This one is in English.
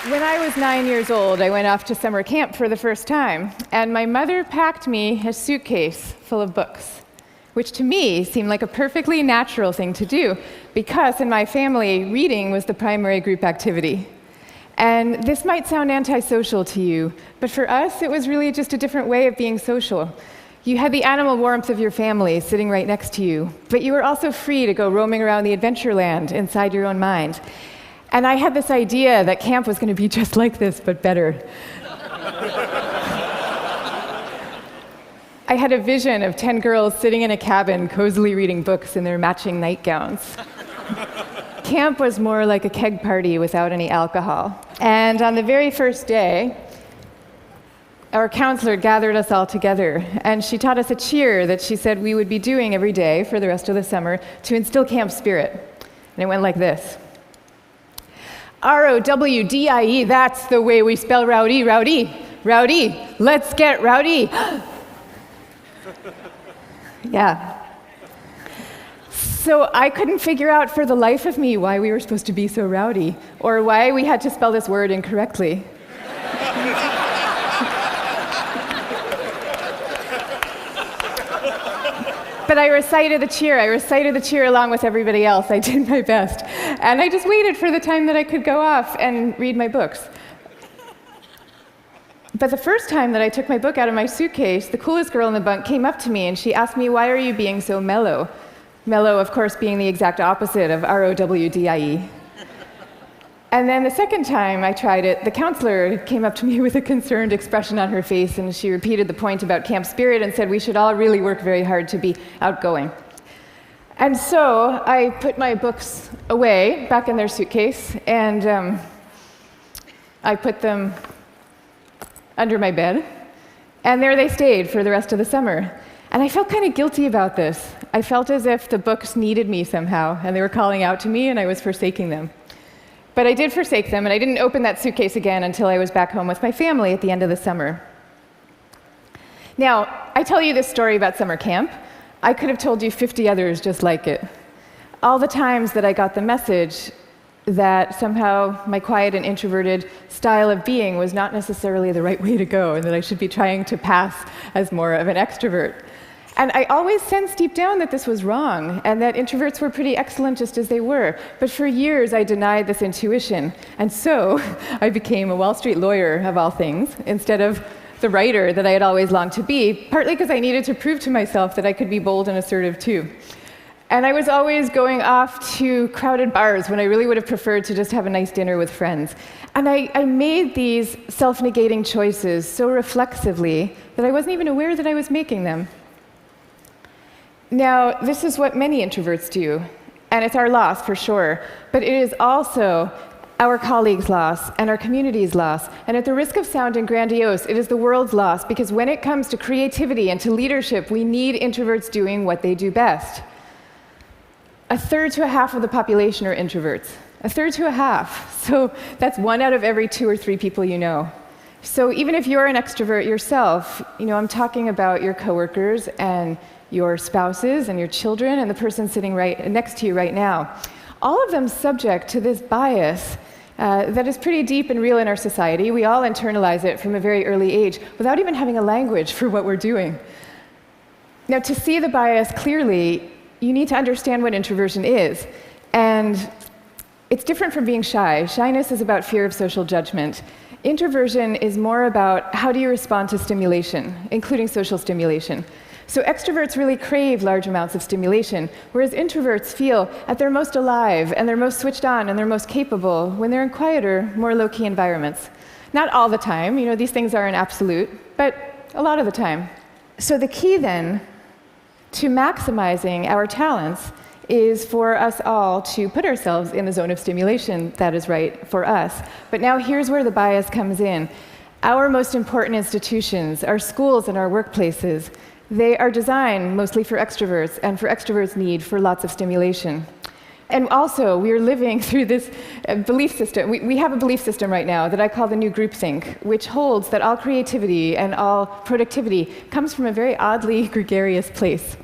When I was 9 years old, I went off to summer camp for the first time, and my mother packed me a suitcase full of books, which to me seemed like a perfectly natural thing to do, because in my family, reading was the primary group activity. And this might sound antisocial to you, but for us, it was really just a different way of being social. You had the animal warmth of your family sitting right next to you, but you were also free to go roaming around the adventure land inside your own mind. And I had this idea that camp was going to be just like this, but better. I had a vision of 10 girls sitting in a cabin, cozily reading books in their matching nightgowns. Camp was more like a keg party without any alcohol. And on the very first day, our counselor gathered us all together, and she taught us a cheer that she said we would be doing every day for the rest of the summer to instill camp spirit. And it went like this. R-O-W-D-I-E, that's the way we spell rowdy, rowdy, rowdy. Let's get rowdy. Yeah. So I couldn't figure out for the life of me why we were supposed to be so rowdy, or why we had to spell this word incorrectly. But I recited the cheer along with everybody else. I did my best. And I just waited for the time that I could go off and read my books. But the first time that I took my book out of my suitcase, the coolest girl in the bunk came up to me and she asked me, "Why are you being so mellow?" Mellow, of course, being the exact opposite of R-O-W-D-I-E. And then the second time I tried it, the counselor came up to me with a concerned expression on her face, and she repeated the point about camp spirit and said we should all really work very hard to be outgoing. And so I put my books away, back in their suitcase, and I put them under my bed, and there they stayed for the rest of the summer. And I felt kind of guilty about this. I felt as if the books needed me somehow, and they were calling out to me, and I was forsaking them. But I did forsake them, and I didn't open that suitcase again until I was back home with my family at the end of the summer. Now, I tell you this story about summer camp. I could have told you 50 others just like it. All the times that I got the message that somehow my quiet and introverted style of being was not necessarily the right way to go, and that I should be trying to pass as more of an extrovert. And I always sensed deep down that this was wrong, and that introverts were pretty excellent just as they were. But for years, I denied this intuition. And so I became a Wall Street lawyer, of all things, instead of the writer that I had always longed to be, partly because I needed to prove to myself that I could be bold and assertive too. And I was always going off to crowded bars when I really would have preferred to just have a nice dinner with friends. And I made these self-negating choices so reflexively that I wasn't even aware that I was making them. Now, this is what many introverts do, and it's our loss for sure, but it is also our colleagues' loss and our community's loss, and at the risk of sounding grandiose, it is the world's loss, because when it comes to creativity and to leadership, we need introverts doing what they do best. A third to a half of the population are introverts. A third to a half. So that's 1 out of every 2 or 3 people you know. So even if you're an extrovert yourself, I'm talking about your coworkers and your spouses and your children and the person sitting right next to you right now. All of them subject to this bias that is pretty deep and real in our society. We all internalize it from a very early age without even having a language for what we're doing. Now, to see the bias clearly, you need to understand what introversion is. And it's different from being shy. Shyness is about fear of social judgment. Introversion is more about how do you respond to stimulation, including social stimulation. So extroverts really crave large amounts of stimulation, whereas introverts feel at their most alive and they're most switched on and they're most capable when they're in quieter, more low-key environments. Not all the time, these things are an absolute, but a lot of the time. So the key then to maximizing our talents is for us all to put ourselves in the zone of stimulation that is right for us. But now here's where the bias comes in. Our most important institutions, our schools and our workplaces, they are designed mostly for extroverts, and for extroverts' need for lots of stimulation. And also, we are living through this belief system. We have a belief system right now that I call the new groupthink, which holds that all creativity and all productivity comes from a very oddly gregarious place.